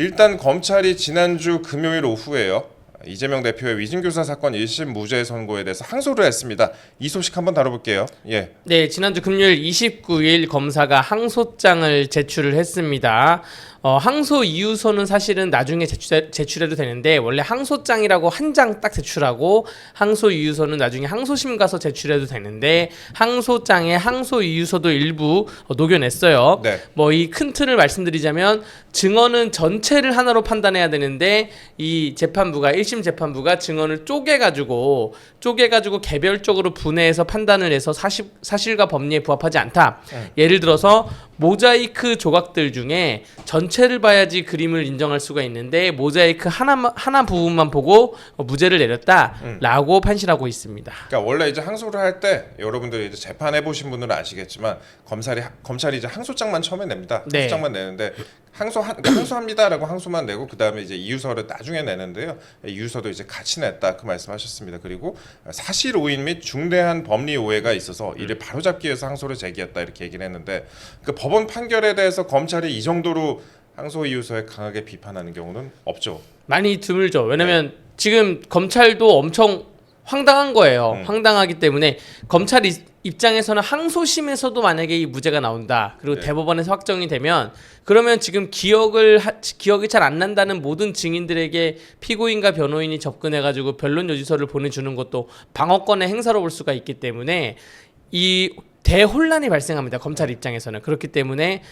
일단 검찰이 지난주 금요일 오후에요. 이재명 대표의 위증교사 사건 1심 무죄 선고에 대해서 항소를 했습니다. 이 소식 한번 다뤄볼게요. 예. 네, 지난주 금요일 29일 검사가 항소장을 제출을 했습니다. 항소 이유서는 사실은 나중에 제출해도 되는데 원래 항소장이라고 한 장 딱 제출하고 항소 이유서는 나중에 항소심 가서 제출해도 되는데 항소장에 항소 이유서도 일부 녹여냈어요. 네. 뭐 이 큰 틀을 말씀드리자면 증언은 전체를 하나로 판단해야 되는데 이 재판부가 1심 재판부가 증언을 쪼개가지고 개별적으로 분해해서 판단을 해서 사실과 법리에 부합하지 않다. 예를 들어서 모자이크 조각들 중에 전체를 봐야지 그림을 인정할 수가 있는데 모자이크 하나 부분만 보고 무죄를 내렸다라고 판시하고 있습니다. 그러니까 원래 이제 항소를 할 때 여러분들이 이제 재판해 보신 분들은 아시겠지만 검찰이 이제 항소장만 처음에 냅니다. 네. 항소장만 내는데 항소합니다라고 항소만 내고 그 다음에 이제 이유서를 나중에 내는데요. 이유서도 이제 같이 냈다 그 말씀하셨습니다. 그리고 사실 오인 및 중대한 법리 오해가 있어서 이를 바로잡기 위해서 항소를 제기했다 이렇게 얘기를 했는데 그 법원 판결에 대해서 검찰이 이 정도로 항소 이유서에 강하게 비판하는 경우는 없죠. 많이 드물죠. 왜냐면 지금 검찰도 엄청 황당한 거예요. 황당하기 때문에 검찰 입장에서는 항소심에서도 만약에 이 무죄가 나온다. 그리고 네. 대법원에서 확정이 되면 그러면 지금 기억이 잘 안 난다는 모든 증인들에게 피고인과 변호인이 접근해가지고 변론 요지서를 보내주는 것도 방어권의 행사로 볼 수가 있기 때문에 이 대혼란이 발생합니다. 검찰 입장에서는. 그렇기 때문에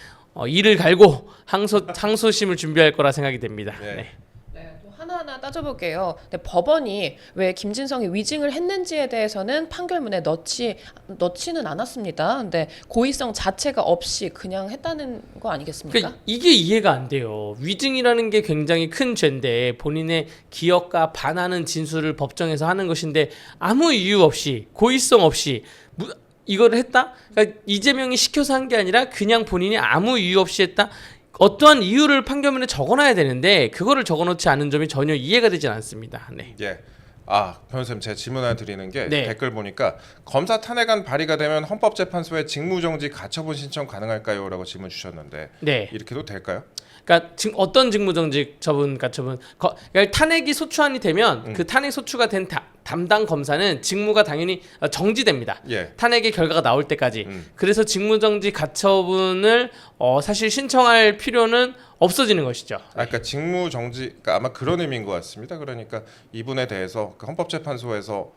이를 갈고 항소심을 준비할 거라 생각이 됩니다. 네. 네. 네, 또 하나하나 따져볼게요. 근데 법원이 왜 김진성이 위증을 했는지에 대해서는 판결문에 넣지는 않았습니다. 근데 고의성 자체가 없이 그냥 했다는 거 아니겠습니까? 그러니까 이게 이해가 안 돼요. 위증이라는 게 굉장히 큰 죄인데 본인의 기억과 반하는 진술을 법정에서 하는 것인데 아무 이유 없이 고의성 없이 이걸 했다? 그러니까 이재명이 시켜서 한 게 아니라 그냥 본인이 아무 이유 없이 했다? 어떠한 이유를 판결문에 적어놔야 되는데 그거를 적어놓지 않은 점이 전혀 이해가 되지 않습니다. 네. 예. 변호사님 제가 질문 하나 드리는 게 네. 댓글 보니까 검사 탄핵안 발의가 되면 헌법재판소에 직무정지 가처분 신청 가능할까요? 라고 질문 주셨는데 네. 이렇게도 될까요? 그러니까 어떤 직무정지 가처분 그러니까 탄핵이 소추안이 되면 그 탄핵 소추가 된 담당 검사는 직무가 당연히 정지됩니다. 예. 탄핵의 결과가 나올 때까지. 그래서 직무정지 가처분을 사실 신청할 필요는 없어지는 것이죠. 그러니까 직무정지 그러니까 아마 그런 의미인 것 같습니다. 그러니까 이분에 대해서 그 헌법재판소에서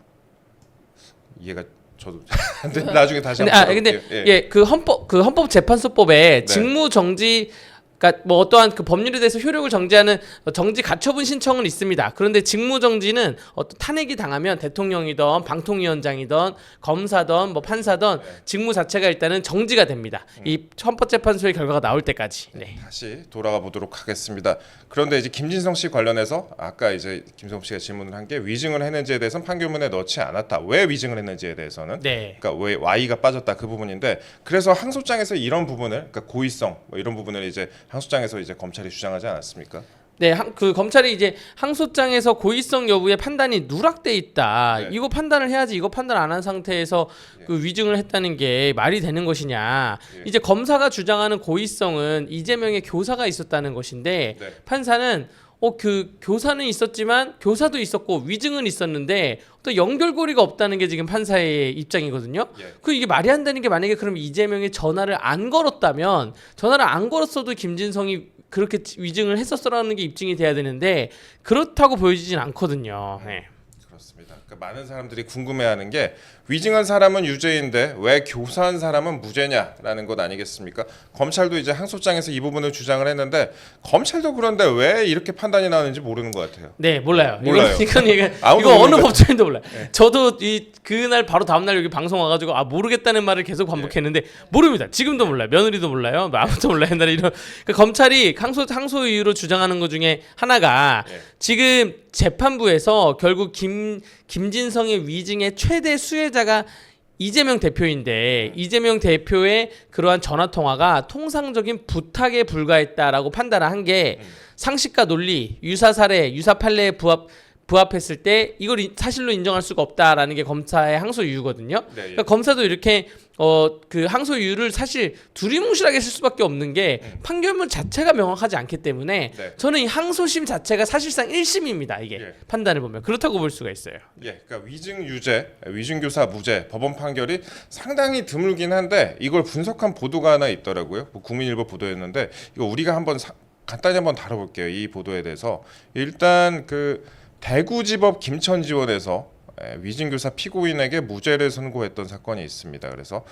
이해가 저도 나중에 다시 한번 근데 그 헌법재판소법에 직무정지 그러니까 뭐 어떠한 그 법률에 대해서 효력을 정지하는 정지 가처분 신청은 있습니다. 그런데 직무정지는 어떤 탄핵이 당하면 대통령이든 방통위원장이든 검사든 뭐 판사든 직무 자체가 일단은 정지가 됩니다. 이 헌법재판소의 결과가 나올 때까지. 네. 다시 돌아가 보도록 하겠습니다. 그런데 이제 김진성 씨 관련해서 아까 이제 김성호 씨가 질문을 한 게 위증을 했는지에 대해서는 판결문에 넣지 않았다. 왜 위증을 했는지에 대해서는 네. 그러니까 왜 Y가 빠졌다 그 부분인데 그래서 항소장에서 이런 부분을 그러니까 고의성 뭐 이런 부분을 이제 항소장에서 이제 검찰이 주장하지 않았습니까? 네, 그 검찰이 이제 항소장에서 고의성 여부의 판단이 누락돼 있다. 네. 이거 판단을 해야지. 이거 판단 안 한 상태에서 그 위증을 했다는 게 말이 되는 것이냐. 이제 검사가 주장하는 고의성은 이재명의 교사가 있었다는 것인데 네. 판사는 그 교사는 있었지만 교사도 있었고 위증은 있었는데 또 연결고리가 없다는 게 지금 판사의 입장이거든요. 예. 이게 말이 안 되는 게 만약에 그럼 이재명이 전화를 안 걸었다면 전화를 안 걸었어도 김진성이 그렇게 위증을 했었어라는 게 입증이 돼야 되는데 그렇다고 보여지진 않거든요. 네. 그렇습니다. 그러니까 많은 사람들이 궁금해하는 게 위증한 사람은 유죄인데 왜 교사한 사람은 무죄냐라는 것 아니겠습니까? 검찰도 이제 항소장에서 이 부분을 주장을 했는데 검찰도 그런데 왜 이렇게 판단이 나오는지 모르는 것 같아요. 네, 몰라요. 몰라요. 이거 어느 법조인도 몰라요. 네. 저도 그날 바로 다음날 여기 방송 와가지고 모르겠다는 말을 계속 반복했는데 모릅니다. 지금도 몰라요. 며느리도 몰라요. 아무도 몰라요. 옛날에 이런 검찰이 항소 이유로 주장하는 것 중에 하나가 지금 재판부에서 결국 김진성의 위증의 최대 수혜자가 이재명 대표인데 이재명 대표의 그러한 전화 통화가 통상적인 부탁에 불과했다라고 판단을 한 게 상식과 논리, 유사 사례, 유사 판례에 부합했을 때 이걸 사실로 인정할 수가 없다라는 게 검사의 항소 이유거든요. 네, 예. 그러니까 검사도 이렇게 그 항소유를 사실 두리뭉실하게 쓸 수밖에 없는 게 판결문 자체가 명확하지 않기 때문에 네. 저는 이 항소심 자체가 사실상 1심입니다. 이게 예. 판단을 보면 그렇다고 볼 수가 있어요. 예, 그러니까 위증 유죄, 위증 교사 무죄 법원 판결이 상당히 드물긴 한데 이걸 분석한 보도가 하나 있더라고요. 뭐 국민일보 보도였는데 이거 우리가 한번 간단히 한번 다뤄볼게요. 이 보도에 대해서 일단 그 대구지법 김천지원에서 위증교사 피고인에게 무죄를 선고했던 사건이 있습니다. 그래서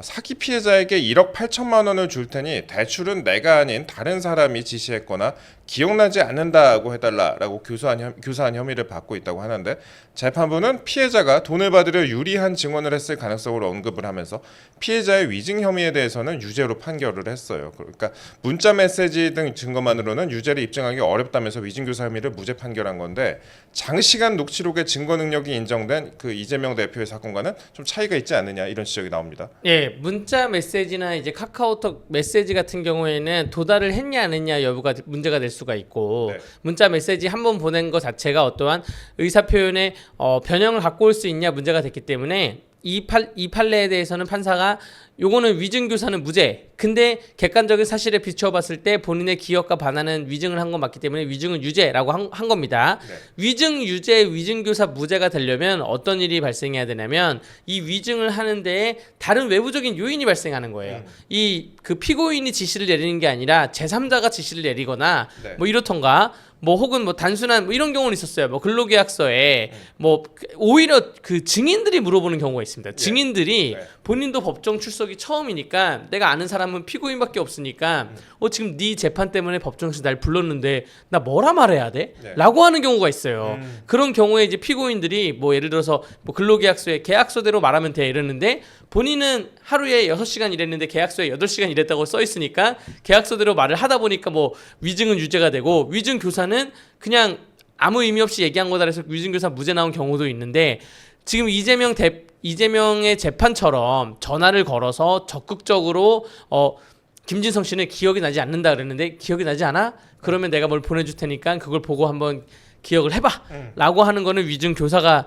사기 피해자에게 1억 8천만 원을 줄 테니 대출은 내가 아닌 다른 사람이 지시했거나 기억나지 않는다고 해달라라고 교사한 혐의를 받고 있다고 하는데 재판부는 피해자가 돈을 받으려 유리한 증언을 했을 가능성을 언급을 하면서 피해자의 위증 혐의에 대해서는 유죄로 판결을 했어요. 그러니까 문자 메시지 등 증거만으로는 유죄를 입증하기 어렵다면서 위증교사 혐의를 무죄 판결한 건데 장시간 녹취록의 증거 능력이 인정된 그 이재명 대표의 사건과는 좀 차이가 있지 않느냐 이런 지적이 나옵니다. 예, 문자 메시지나 이제 카카오톡 메시지 같은 경우에는 도달을 했냐 안 했냐 여부가 문제가 될 수가 있고 네. 문자 메시지 한 번 보낸 것 자체가 어떠한 의사 표현의 변형을 갖고 올 수 있냐 문제가 됐기 때문에 이 판례에 대해서는 판사가 요거는 위증 교사는 무죄. 근데 객관적인 사실에 비추어 봤을 때 본인의 기억과 반하는 위증을 한 건 맞기 때문에 위증은 유죄라고 한 겁니다. 네. 위증 유죄, 위증 교사 무죄가 되려면 어떤 일이 발생해야 되냐면 이 위증을 하는 데에 다른 외부적인 요인이 발생하는 거예요. 이 그 피고인이 지시를 내리는 게 아니라 제3자가 지시를 내리거나 네. 뭐 이렇던가 뭐 혹은 뭐 단순한 뭐 이런 경우는 있었어요. 뭐 근로계약서에 뭐 오히려 그 증인들이 물어보는 경우가 있습니다. 증인들이 네. 본인도 법정 출석이 처음이니까 내가 아는 사람은 피고인밖에 없으니까 지금 네 재판 때문에 법정에서 날 불렀는데 나 뭐라 말해야 돼? 네. 라고 하는 경우가 있어요. 그런 경우에 이제 피고인들이 뭐 예를 들어서 뭐 근로계약서에 계약서대로 말하면 돼 이러는데 본인은 하루에 6시간 일했는데 계약서에 8시간 일했다고 써 있으니까 계약서대로 말을 하다 보니까 뭐 위증은 유죄가 되고 위증 교사는 그냥 아무 의미 없이 얘기한 거다 그래서 위증 교사 무죄 나온 경우도 있는데 지금 이재명의 재판처럼 전화를 걸어서 적극적으로 김진성 씨는 기억이 나지 않는다 그랬는데 기억이 나지 않아? 그러면 내가 뭘 보내줄 테니까 그걸 보고 한번 기억을 해봐 라고 하는 거는 위증 교사가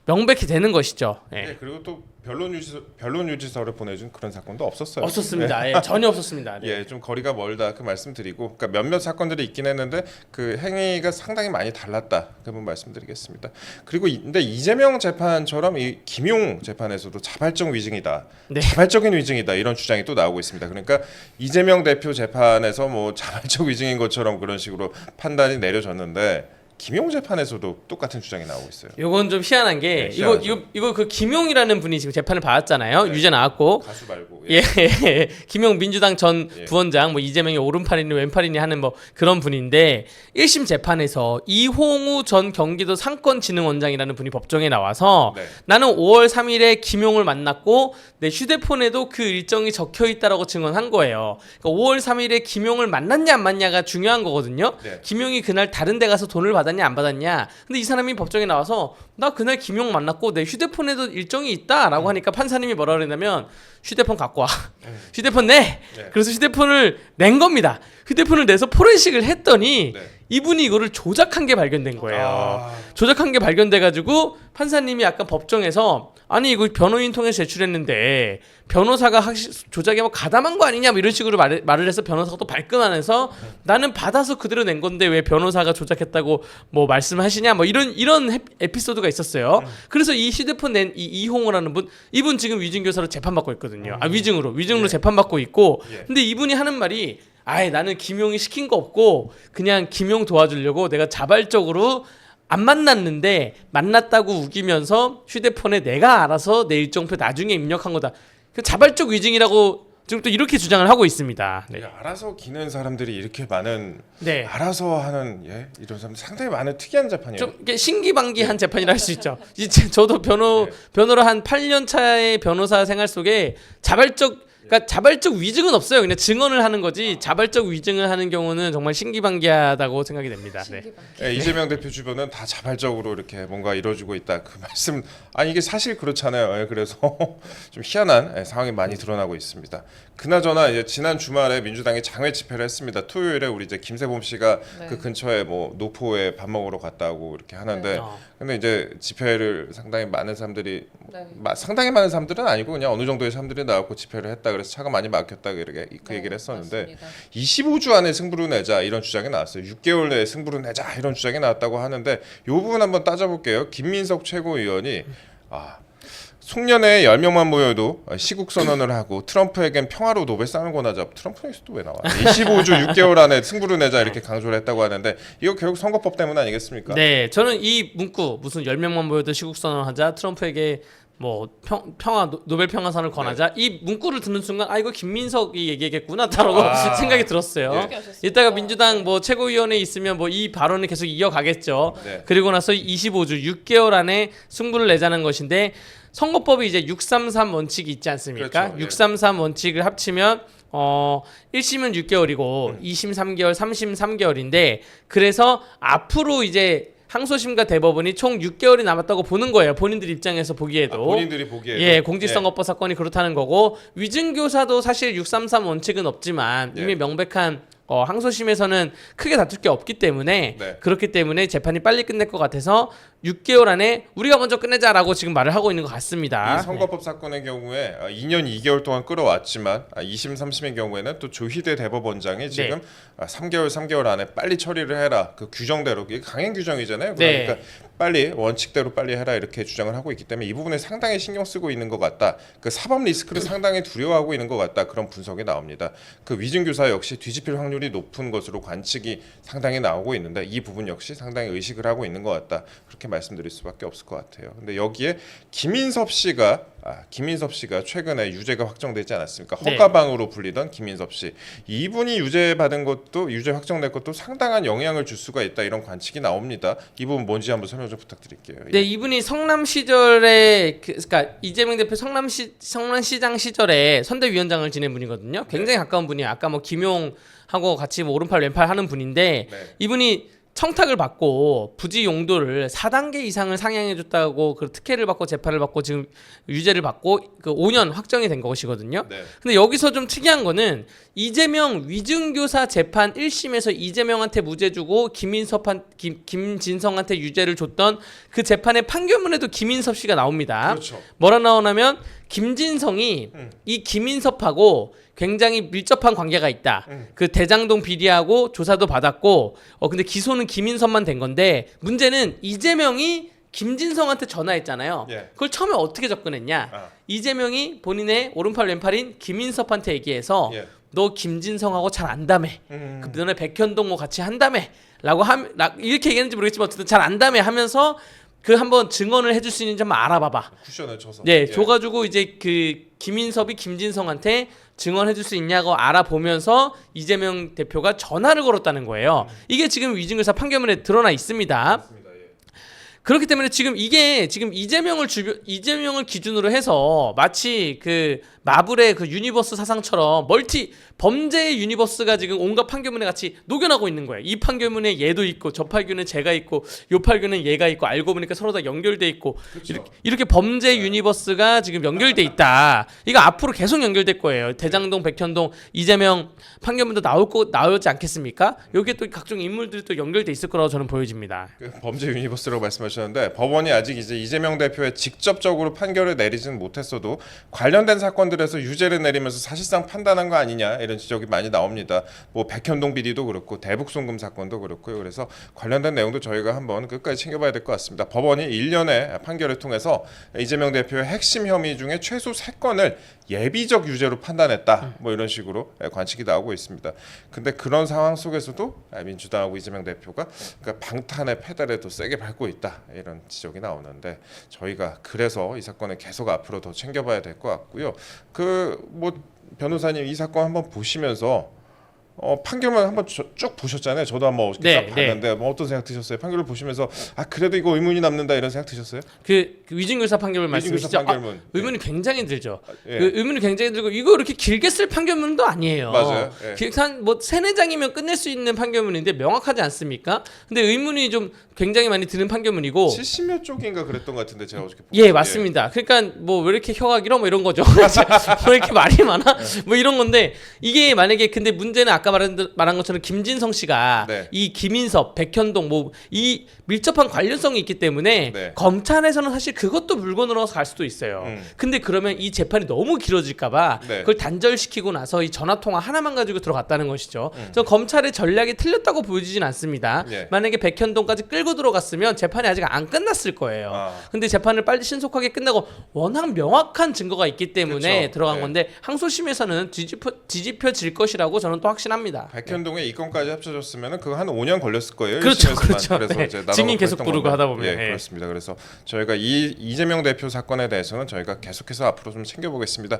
명백히 되는 것이죠. 예. 예, 그리고 또 변론 유지서를 보내준 그런 사건도 없었어요. 없었습니다. 예, 전혀 없었습니다. 네. 예, 좀 거리가 멀다 그 말씀드리고, 그러니까 몇몇 사건들이 있긴 했는데 그 행위가 상당히 많이 달랐다 그 부분 말씀드리겠습니다. 그리고 근데 이재명 재판처럼 이 김용 재판에서도 자발적 위증이다, 네. 자발적인 위증이다 이런 주장이 또 나오고 있습니다. 그러니까 이재명 대표 재판에서 뭐 자발적 위증인 것처럼 그런 식으로 판단이 내려졌는데. 김용 재판에서도 똑같은 주장이 나오고 있어요. 요건 좀 희한한 게 네, 희한하죠. 이거 그 김용이라는 분이 지금 재판을 받았잖아요. 네. 유죄 나왔고 가수 말고. 예, 김용 민주당 전 예. 부원장 뭐 이재명이 오른팔이니 왼팔이니 하는 뭐 그런 분인데 1심 재판에서 이홍우 전 경기도 상권진흥원장이라는 분이 법정에 나와서 네. 나는 5월 3일에 김용을 만났고 내 휴대폰에도 그 일정이 적혀 있다라고 증언한 거예요. 그러니까 5월 3일에 김용을 만났냐 안 만났냐가 중요한 거거든요. 네. 김용이 그날 다른 데 가서 돈을 받았냐 안 받았냐. 근데 이 사람이 법정에 나와서 나 그날 김용 만났고 내 휴대폰에도 일정이 있다라고 하니까 판사님이 뭐라 그랬냐면 휴대폰 갖고 와. 휴대폰 내. 네. 그래서 휴대폰을 낸 겁니다. 휴대폰을 내서 포렌식을 했더니 네. 이분이 이거를 조작한 게 발견된 거예요. 아. 조작한 게 발견돼 가지고 판사님이 아까 법정에서 아니 이거 변호인 통해서 제출했는데 변호사가 조작에 뭐 가담한 거 아니냐 뭐 이런 식으로 말을 해서 변호사가 또 발끈하면서 나는 받아서 그대로 낸 건데 왜 변호사가 조작했다고 뭐 말씀하시냐 뭐 이런 에피소드가 있었어요. 그래서 이 휴대폰 낸 이 이홍우라는 분 이분 지금 위증 교사로 재판받고 있거든요. 위증으로 예. 재판받고 있고 예. 근데 이분이 하는 말이 아예 나는 김용이 시킨 거 없고 그냥 김용 도와주려고 내가 자발적으로 안 만났는데 만났다고 우기면서 휴대폰에 내가 알아서 내 일정표 나중에 입력한 거다. 그 자발적 위증이라고 지금 또 이렇게 주장을 하고 있습니다. 네. 알아서 기는 사람들이 이렇게 많은 네. 알아서 하는 이런 사람 상당히 많은 특이한 재판이에요. 좀 이게 신기방기한 재판이라 할 수 있죠. 이제 저도 변호로 한 8년 차의 변호사 생활 속에 자발적 그러니까 자발적 위증은 없어요. 그냥 증언을 하는 거지. 자발적 위증을 하는 경우는 정말 신기반기하다고 생각이 됩니다. 네. 예, 이재명 대표 주변은 다 자발적으로 이렇게 뭔가 이루어지고 있다. 그 말씀 아니 이게 사실 그렇잖아요. 예, 그래서 좀 희한한 상황이 많이 드러나고 있습니다. 그나저나 이제 지난 주말에 민주당이 장외 집회를 했습니다. 토요일에 우리 이제 김세범 씨가 네. 그 근처에 뭐 노포에 밥 먹으러 갔다고 이렇게 하는데 네. 근데 이제 집회를 상당히 많은 사람들이 네. 상당히 많은 사람들은 아니고 그냥 어느 정도의 사람들이 나왔고 집회를 했다. 그래서 차가 많이 막혔다 이렇게 그 얘기를 했었는데 맞습니다. 25주 안에 승부를 내자 이런 주장이 나왔어요. 6개월 내에 승부를 내자 이런 주장이 나왔다고 하는데 이 부분 한번 따져볼게요. 김민석 최고위원이 송년회에 10명만 모여도 시국 선언을 하고 트럼프에겐 평화로 노벨상을 권하자. 트럼프에서 또 왜 나와? 25주 6개월 안에 승부를 내자 이렇게 강조를 했다고 하는데 이거 결국 선거법 때문 아니겠습니까? 네, 저는 이 문구 무슨 10명만 모여도 시국선언하자 트럼프에게 뭐 평화 노벨 평화상을 권하자 이 문구를 듣는 순간 아 이거 김민석이 얘기했구나라고 생각이 들었어요. 어떻게 하셨습니까? 이따가 민주당 뭐 최고위원회 있으면 뭐 이 발언을 계속 이어가겠죠. 네. 그리고 나서 25주 6개월 안에 승부를 내자는 것인데 선거법이 이제 633 원칙이 있지 않습니까? 그렇죠, 예. 633 원칙을 합치면 1심은 6개월이고 2심 3개월, 3심 3개월인데 그래서 앞으로 이제 항소심과 대법원이 총 6개월이 남았다고 보는 거예요. 본인들 입장에서 보기에도. 본인들이 보기에도 예, 공직선거법 사건이 그렇다는 거고 위증교사도 사실 633 원칙은 없지만 예. 이미 명백한 항소심에서는 크게 다툴 게 없기 때문에 네. 그렇기 때문에 재판이 빨리 끝낼 것 같아서 6개월 안에 우리가 먼저 끝내자라고 지금 말을 하고 있는 것 같습니다. 이 선거법 사건의 경우에 2년 2개월 동안 끌어왔지만 2심 3심의 경우에는 또 조희대 대법원장이 지금 3개월 안에 빨리 처리를 해라 그 규정대로 이게 강행 규정이잖아요. 그러니까 네. 빨리 원칙대로 빨리 해라 이렇게 주장을 하고 있기 때문에 이 부분에 상당히 신경 쓰고 있는 것 같다. 그 사법 리스크를 상당히 두려워하고 있는 것 같다. 그런 분석이 나옵니다. 그 위증교사 역시 뒤집힐 확률이 높은 것으로 관측이 상당히 나오고 있는데 이 부분 역시 상당히 의식을 하고 있는 것 같다. 그렇게 말씀드릴 수밖에 없을 것 같아요. 근데 여기에 김인섭 씨가 최근에 유죄가 확정되지 않았습니까? 네. 허가방으로 불리던 김인섭 씨. 이분이 유죄 확정된 것도 상당한 영향을 줄 수가 있다. 이런 관측이 나옵니다. 이 부분 뭔지 한번 설명 좀 부탁드릴게요. 네, 이분이 성남 시절에 그러니까 이재명 대표 성남시장 시절에 선대위원장을 지낸 분이거든요. 굉장히 가까운 분이에요. 아까 뭐 김용하고 같이 뭐 오른팔 왼팔 하는 분인데 네. 이분이 청탁을 받고 부지 용도를 4단계 이상을 상향해줬다고 그 특혜를 받고 재판을 받고 지금 유죄를 받고 그 5년 확정이 된 것이거든요. 네. 근데 여기서 좀 특이한 거는 이재명 위증교사 재판 1심에서 이재명한테 무죄 주고 김진성한테 유죄를 줬던 그 재판의 판결문에도 김인섭 씨가 나옵니다. 그렇죠. 뭐라 나오냐면 김진성이 이 김인섭하고 굉장히 밀접한 관계가 있다. 그 대장동 비리하고 조사도 받았고 근데 기소는 김인섭만 된 건데 문제는 이재명이 김진성한테 전화했잖아요. 예. 그걸 처음에 어떻게 접근했냐? 아. 이재명이 본인의 오른팔 왼팔인 김인섭한테 얘기해서 예. 너 김진성하고 잘 안다며. 그 너네 백현동 뭐 같이 한다며. 라고 이렇게 얘기했는지 모르겠지만 어쨌든 잘 안다며 하면서 그 한번 증언을 해줄 수 있는지 한번 알아봐봐. 쿠션을 쳐서. 네, 줘가지고 이제 그 김인섭이 김진성한테 증언해줄 수 있냐고 알아보면서 이재명 대표가 전화를 걸었다는 거예요. 이게 지금 위증교사 판결문에 드러나 있습니다. 맞습니다. 예. 그렇기 때문에 지금 이게 지금 이재명을 기준으로 해서 마치 그 마블의 그 유니버스 사상처럼 범죄의 유니버스가 지금 온갖 판결문에 같이 녹여나고 있는 거예요. 이 판결문에 얘도 있고 저 판결문에 쟤가 있고 요 판결문에 얘가 있고 알고 보니까 서로 다 연결돼 있고 그렇죠. 이렇게 범죄 유니버스가 지금 연결돼 있다. 이거 앞으로 계속 연결될 거예요. 대장동, 백현동, 이재명 판결문도 나오지 않겠습니까? 여기에 또 각종 인물들이 또 연결돼 있을 거라고 저는 보여집니다. 그 범죄 유니버스라고 말씀하셨는데 법원이 아직 이제 이재명 대표에 직접적으로 판결을 내리지는 못했어도 관련된 사건들에서 유죄를 내리면서 사실상 판단한 거 아니냐 이런 지적이 많이 나옵니다. 뭐 백현동 비리도 그렇고 대북 송금 사건도 그렇고요. 그래서 관련된 내용도 저희가 한번 끝까지 챙겨봐야 될 것 같습니다. 법원이 1년의 판결을 통해서 이재명 대표의 핵심 혐의 중에 최소 3건을 예비적 유죄로 판단했다. 뭐 이런 식으로 관측이 나오고 있습니다. 근데 그런 상황 속에서도 민주당하고 이재명 대표가 그러니까 방탄의 페달에 더 세게 밟고 있다. 이런 지적이 나오는데 저희가 그래서 이 사건을 계속 앞으로 더 챙겨봐야 될 것 같고요. 그 뭐 변호사님 이 사건 한번 보시면서 판결만 한번 쭉 보셨잖아요. 저도 한번 어저께 네, 딱 봤는데 뭐 어떤 생각 드셨어요? 판결을 보시면서 그래도 이거 의문이 남는다 이런 생각 드셨어요? 그 위증교사 판결문 위증교사 말씀이시죠? 판결문. 의문이 굉장히 들죠. 예. 그 의문이 굉장히 들고 이거 이렇게 길게 쓸 판결문도 아니에요. 맞아요. 예. 한뭐 3-4장이면 끝낼 수 있는 판결문인데 명확하지 않습니까? 근데 의문이 좀 굉장히 많이 드는 판결문이고 70몇 쪽인가 그랬던 것 같은데 제가 어저께 예, 맞습니다. 그러니까 뭐 왜 이렇게 혀가 길어 뭐 이런 거죠. 왜 이렇게 말이 많아? 뭐 이런 건데 이게 만약에 근데 문제는 아까 말한 것처럼 김진성 씨가 네. 이 김인섭, 백현동 뭐 이 밀접한 관련성이 있기 때문에 네. 검찰에서는 사실 그것도 물건으로 갈 수도 있어요. 근데 그러면 이 재판이 너무 길어질까봐 네. 그걸 단절시키고 나서 이 전화 통화 하나만 가지고 들어갔다는 것이죠. 저 검찰의 전략이 틀렸다고 보여지진 않습니다. 예. 만약에 백현동까지 끌고 들어갔으면 재판이 아직 안 끝났을 거예요. 근데 재판을 빨리 신속하게 끝나고 워낙 명확한 증거가 있기 때문에 그렇죠. 들어간 네. 건데 항소심에서는 뒤집혀질 것이라고 저는 또 확신합니다. 백현동에 이 건까지 합쳐졌으면 그거 한 5년 걸렸을 거예요. 그렇죠, 1심에서만. 그렇죠. 그래서 네. 이제 나눠 증인 계속 했던 부르고 건데. 하다 보면. 예, 예. 그렇습니다. 그래서 저희가 이 이재명 대표 사건에 대해서는 저희가 계속해서 앞으로 좀 챙겨보겠습니다.